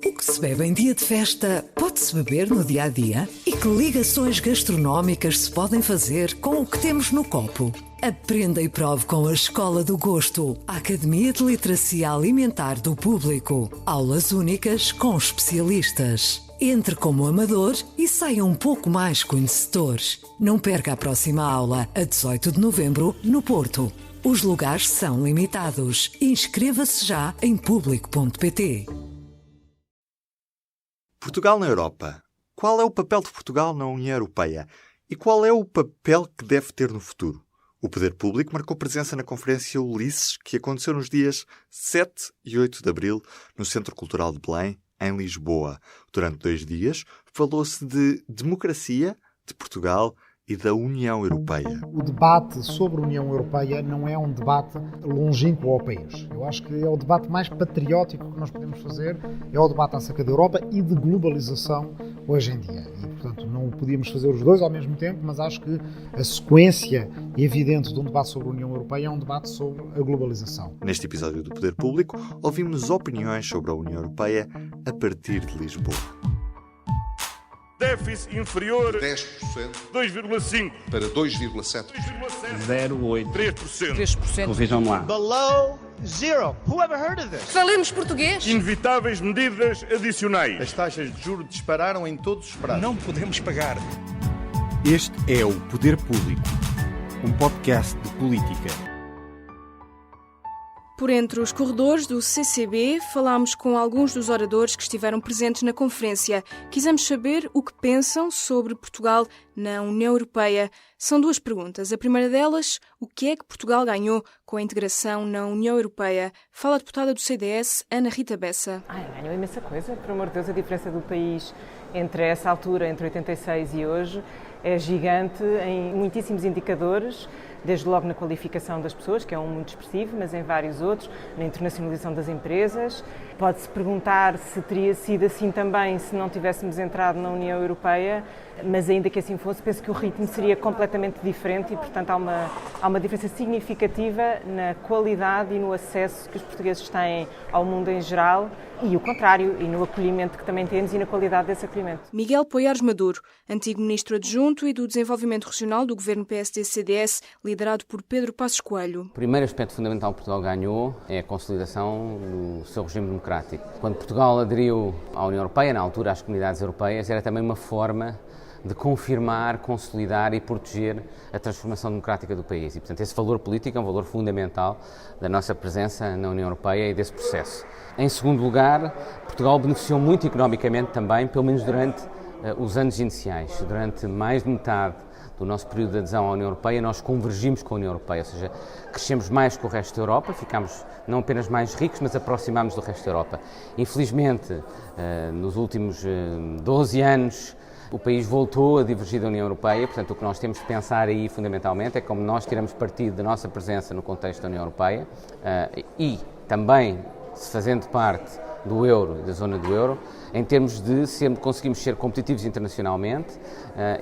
O que se bebe em dia de festa pode-se beber no dia-a-dia? E que ligações gastronómicas se podem fazer com o que temos no copo? Aprenda e prove com a Escola do Gosto, a Academia de Literacia Alimentar do Público. Aulas únicas com especialistas. Entre como amador e saia um pouco mais conhecedor. Não perca a próxima aula, a 18 de novembro, no Porto. Os lugares são limitados. Inscreva-se já em público.pt. Portugal na Europa. Qual é o papel de Portugal na União Europeia? E qual é o papel que deve ter no futuro? O Poder Público marcou presença na Conferência Ulisses, que aconteceu nos dias 7 e 8 de abril, no Centro Cultural de Belém, em Lisboa. Durante 2 dias, falou-se de democracia, de Portugal e da União Europeia. O debate sobre a União Europeia não é um debate longínquo ao país. Eu acho que é o debate mais patriótico que nós podemos fazer, é o debate acerca da Europa e de globalização hoje em dia. E, portanto, não podíamos fazer os dois ao mesmo tempo, mas acho que a sequência evidente de um debate sobre a União Europeia é um debate sobre a globalização. Neste episódio do Poder Público, ouvimos opiniões sobre a União Europeia a partir de Lisboa. Déficit inferior 10%, 2,5% para 2,7%, 0,8%, 3%. Corrijam-me lá. Below zero. Who ever heard of this? Falemos português. Inevitáveis medidas adicionais. As taxas de juros dispararam em todos os prazos. Não podemos pagar. Este é o Poder Público, um podcast de política. Por entre os corredores do CCB, falámos com alguns dos oradores que estiveram presentes na conferência. Quisemos saber o que pensam sobre Portugal na União Europeia. São 2 perguntas. A primeira delas, o que é que Portugal ganhou com a integração na União Europeia? Fala a deputada do CDS, Ana Rita Bessa. Ganhou imensa coisa. Por amor de Deus, a diferença do país entre essa altura, entre 86 e hoje, é gigante em muitíssimos indicadores, desde logo na qualificação das pessoas, que é muito expressivo, mas em vários outros, na internacionalização das empresas. Pode-se perguntar se teria sido assim também se não tivéssemos entrado na União Europeia, mas ainda que assim fosse, penso que o ritmo seria completamente diferente e, portanto, há uma diferença significativa na qualidade e no acesso que os portugueses têm ao mundo em geral e o contrário, e no acolhimento que também temos e na qualidade desse acolhimento. Miguel Poiares Maduro, antigo ministro adjunto e do Desenvolvimento Regional do governo PSD-CDS, liderado por Pedro Passos Coelho. O primeiro aspecto fundamental que Portugal ganhou é a consolidação do seu regime democrático. Quando Portugal aderiu à União Europeia, na altura às comunidades europeias, era também uma forma de confirmar, consolidar e proteger a transformação democrática do país. E, portanto, esse valor político é um valor fundamental da nossa presença na União Europeia e desse processo. Em segundo lugar, Portugal beneficiou muito economicamente também, pelo menos durante os anos iniciais. Durante mais de metade do nosso período de adesão à União Europeia, nós convergimos com a União Europeia, ou seja, crescemos mais que o resto da Europa, ficámos não apenas mais ricos, mas aproximámos do resto da Europa. Infelizmente, nos últimos 12 anos, o país voltou a divergir da União Europeia, portanto o que nós temos de pensar aí fundamentalmente é como nós tiramos partido da nossa presença no contexto da União Europeia e também se fazendo parte do euro e da zona do euro, em termos de conseguimos ser competitivos internacionalmente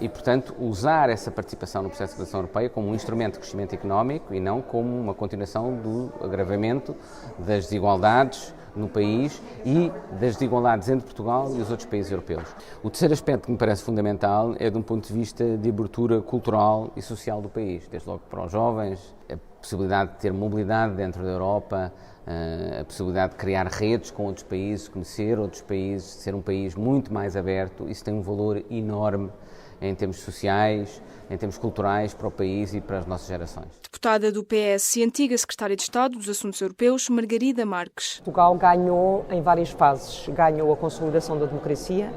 e, portanto, usar essa participação no processo de integração europeia como um instrumento de crescimento económico e não como uma continuação do agravamento das desigualdades no país e das desigualdades entre Portugal e os outros países europeus. O terceiro aspecto que me parece fundamental é de um ponto de vista de abertura cultural e social do país, desde logo para os jovens, a possibilidade de ter mobilidade dentro da Europa, a possibilidade de criar redes com outros países, conhecer outros países, ser um país muito mais aberto. Isso tem um valor enorme em termos sociais, em termos culturais para o país e para as nossas gerações. Deputada do PS e antiga secretária de Estado dos Assuntos Europeus, Margarida Marques. Portugal ganhou em várias fases. Ganhou a consolidação da democracia,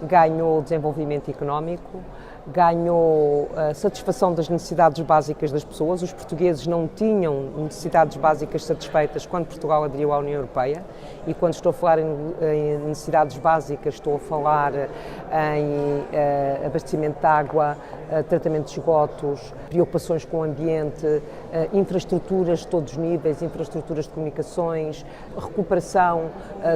ganhou o desenvolvimento económico, ganhou a satisfação das necessidades básicas das pessoas. Os portugueses não tinham necessidades básicas satisfeitas quando Portugal aderiu à União Europeia. E quando estou a falar em necessidades básicas, estou a falar em abastecimento de água, tratamento de esgotos, preocupações com o ambiente, infraestruturas de todos os níveis, infraestruturas de comunicações, recuperação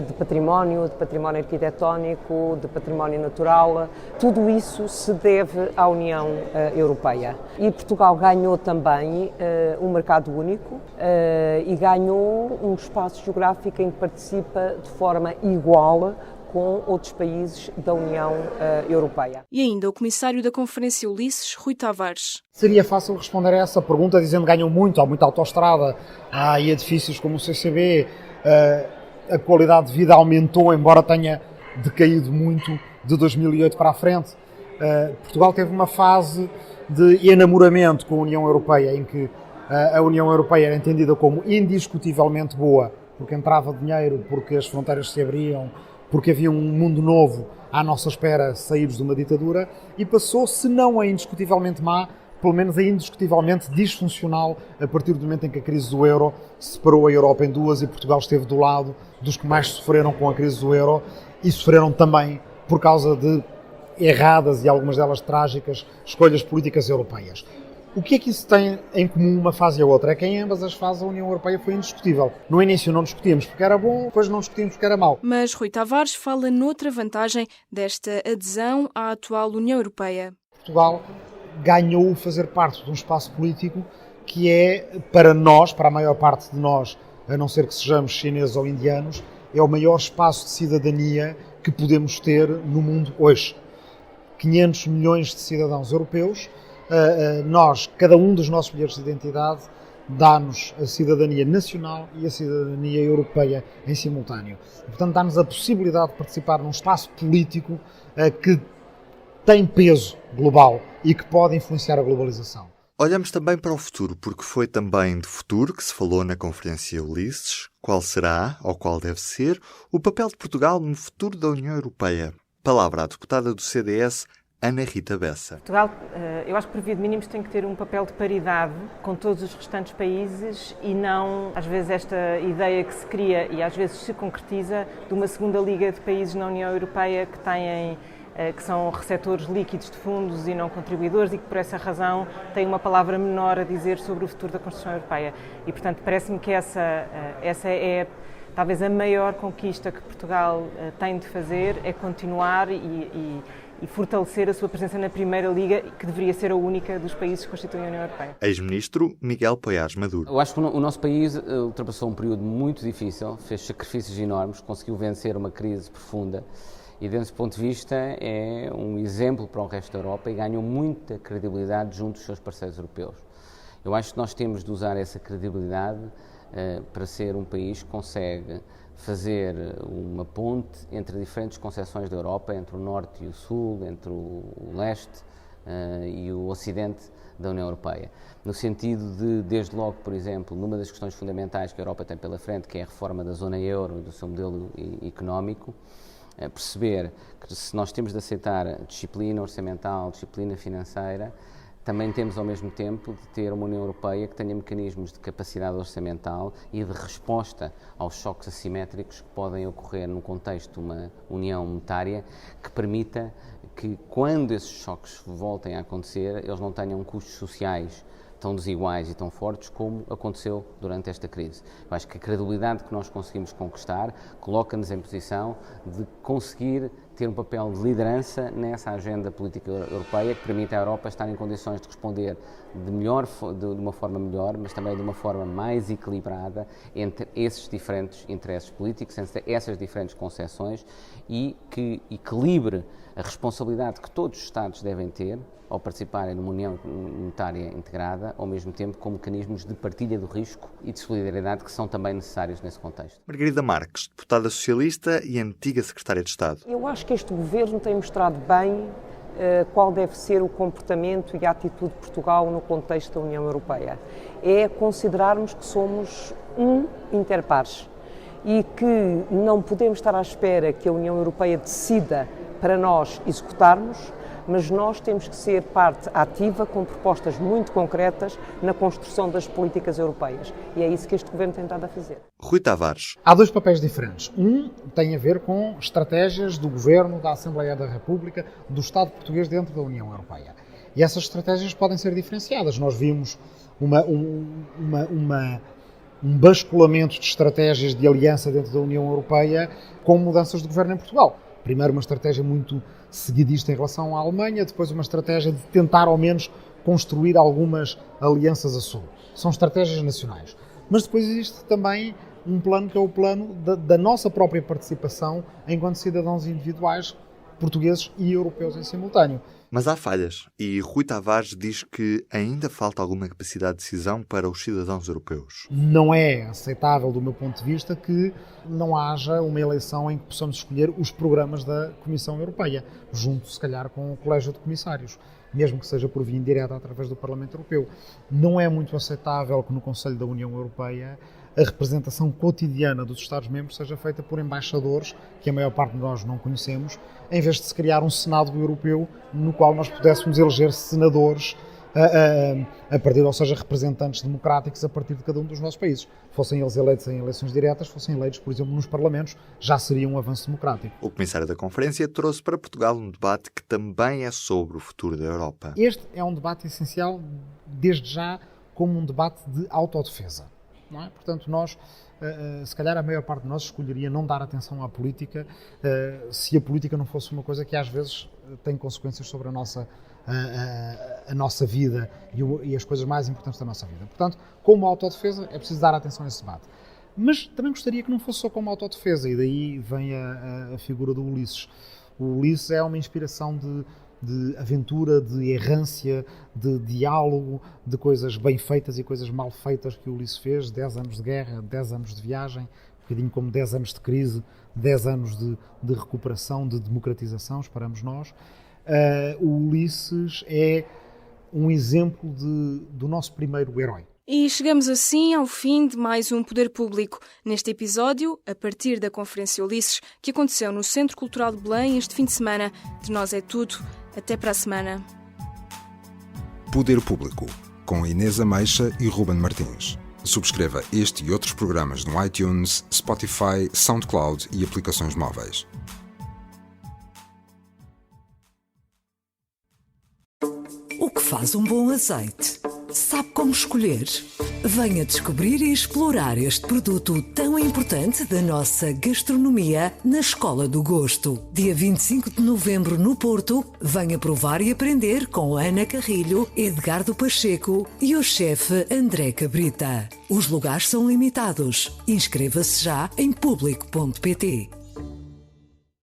de património arquitetónico, de património natural. Tudo isso se deve à União Europeia. E Portugal ganhou também um mercado único e ganhou um espaço geográfico em que participa de forma igual com outros países da União Europeia. E ainda o comissário da Conferência Ulisses, Rui Tavares. Seria fácil responder a essa pergunta dizendo que ganham muito, há muita autoestrada, há edifícios como o CCB, a qualidade de vida aumentou, embora tenha decaído muito de 2008 para a frente. Portugal teve uma fase de enamoramento com a União Europeia, em que a União Europeia era entendida como indiscutivelmente boa, porque entrava dinheiro, porque as fronteiras se abriam, porque havia um mundo novo à nossa espera, saídos de uma ditadura, e passou, se não a indiscutivelmente má, pelo menos a indiscutivelmente disfuncional, a partir do momento em que a crise do euro separou a Europa em duas e Portugal esteve do lado dos que mais sofreram com a crise do euro e sofreram também por causa de erradas e algumas delas trágicas escolhas políticas europeias. O que é que isso tem em comum uma fase e a outra? É que em ambas as fases a União Europeia foi indiscutível. No início não discutíamos porque era bom, depois não discutíamos porque era mau. Mas Rui Tavares fala noutra vantagem desta adesão à atual União Europeia. Portugal ganhou fazer parte de um espaço político que é, para nós, para a maior parte de nós, a não ser que sejamos chineses ou indianos, é o maior espaço de cidadania que podemos ter no mundo hoje. 500 milhões de cidadãos europeus, nós, cada um dos nossos bilhetes de identidade, dá-nos a cidadania nacional e a cidadania europeia em simultâneo. E, portanto, dá-nos a possibilidade de participar num espaço político que tem peso global e que pode influenciar a globalização. Olhamos também para o futuro, porque foi também de futuro que se falou na Conferência Ulisses. Qual será, ou qual deve ser, o papel de Portugal no futuro da União Europeia? Palavra à deputada do CDS, Ana Rita Bessa. Portugal, eu acho que por via de mínimos tem que ter um papel de paridade com todos os restantes países e não, às vezes, esta ideia que se cria e às vezes se concretiza de uma segunda liga de países na União Europeia que são receptores líquidos de fundos e não contribuidores e que, por essa razão, têm uma palavra menor a dizer sobre o futuro da construção europeia. E, portanto, parece-me que essa é talvez a maior conquista que Portugal tem de fazer, é continuar e fortalecer a sua presença na Primeira Liga, que deveria ser a única dos países que constituem a União Europeia. Ex-ministro Miguel Poiares Maduro. Eu acho que o nosso país ultrapassou um período muito difícil, fez sacrifícios enormes, conseguiu vencer uma crise profunda e, desse ponto de vista, é um exemplo para o resto da Europa e ganhou muita credibilidade junto dos seus parceiros europeus. Eu acho que nós temos de usar essa credibilidade para ser um país que consegue fazer uma ponte entre diferentes concepções da Europa, entre o Norte e o Sul, entre o Leste e o Ocidente da União Europeia. No sentido de, desde logo, por exemplo, numa das questões fundamentais que a Europa tem pela frente, que é a reforma da zona euro e do seu modelo económico, perceber que se nós temos de aceitar disciplina orçamental, disciplina financeira, também temos ao mesmo tempo de ter uma União Europeia que tenha mecanismos de capacidade orçamental e de resposta aos choques assimétricos que podem ocorrer no contexto de uma união monetária, que permita que, quando esses choques voltem a acontecer, eles não tenham custos sociais tão desiguais e tão fortes como aconteceu durante esta crise. Eu acho que a credibilidade que nós conseguimos conquistar coloca-nos em posição de conseguir ter um papel de liderança nessa agenda política europeia que permite à Europa estar em condições de responder de uma forma melhor, mas também de uma forma mais equilibrada entre esses diferentes interesses políticos, entre essas diferentes concepções e que equilibre a responsabilidade que todos os Estados devem ter ao participarem numa União Monetária integrada, ao mesmo tempo com mecanismos de partilha do risco e de solidariedade que são também necessários nesse contexto. Margarida Marques, deputada socialista e antiga secretária de Estado. Eu acho que este governo tem mostrado bem qual deve ser o comportamento e a atitude de Portugal no contexto da União Europeia. É considerarmos que somos interpares e que não podemos estar à espera que a União Europeia decida para nós executarmos, mas nós temos que ser parte ativa com propostas muito concretas na construção das políticas europeias. E é isso que este governo tem estado a fazer. Rui Tavares. Há dois papéis diferentes. Um tem a ver com estratégias do Governo, da Assembleia da República, do Estado português dentro da União Europeia. E essas estratégias podem ser diferenciadas. Nós vimos um basculamento de estratégias de aliança dentro da União Europeia com mudanças de governo em Portugal. Primeiro uma estratégia muito seguidista em relação à Alemanha, depois uma estratégia de tentar ao menos construir algumas alianças a sul. São estratégias nacionais. Mas depois existe também um plano que é o plano da nossa própria participação enquanto cidadãos individuais, portugueses e europeus em simultâneo. Mas há falhas, e Rui Tavares diz que ainda falta alguma capacidade de decisão para os cidadãos europeus. Não é aceitável, do meu ponto de vista, que não haja uma eleição em que possamos escolher os programas da Comissão Europeia, junto, se calhar, com o Colégio de Comissários, mesmo que seja por via indireta através do Parlamento Europeu. Não é muito aceitável que no Conselho da União Europeia a representação cotidiana dos Estados-membros seja feita por embaixadores, que a maior parte de nós não conhecemos, em vez de se criar um Senado europeu no qual nós pudéssemos eleger senadores a partir, ou seja, representantes democráticos a partir de cada um dos nossos países. Fossem eles eleitos em eleições diretas, fossem eleitos, por exemplo, nos parlamentos, já seria um avanço democrático. O comissário da conferência trouxe para Portugal um debate que também é sobre o futuro da Europa. Este é um debate essencial, desde já, como um debate de autodefesa. Não é? Portanto, nós, se calhar a maior parte de nós escolheria não dar atenção à política se a política não fosse uma coisa que às vezes tem consequências sobre a nossa vida e as coisas mais importantes da nossa vida. Portanto, como autodefesa, é preciso dar atenção a esse debate. Mas também gostaria que não fosse só como autodefesa, e daí vem a figura do Ulisses. O Ulisses é uma inspiração de aventura, de errância, de diálogo, de coisas bem feitas e coisas mal feitas que o Ulisses fez, 10 anos de guerra, 10 anos de viagem, um bocadinho como 10 anos de crise, 10 anos de recuperação, de democratização, esperamos nós. O Ulisses é um exemplo do nosso primeiro herói. E chegamos assim ao fim de mais um Poder Público. Neste episódio, a partir da Conferência Ulisses, que aconteceu no Centro Cultural de Belém este fim de semana. De nós é tudo. Até para a semana. Poder Público, com Inês Ameixa e Ruben Martins. Subscreva este e outros programas no iTunes, Spotify, SoundCloud e aplicações móveis. O que faz um bom azeite? Sabe como escolher? Venha descobrir e explorar este produto tão importante da nossa gastronomia na Escola do Gosto. Dia 25 de novembro no Porto, venha provar e aprender com Ana Carrilho, Edgardo Pacheco e o chefe André Cabrita. Os lugares são limitados. Inscreva-se já em público.pt.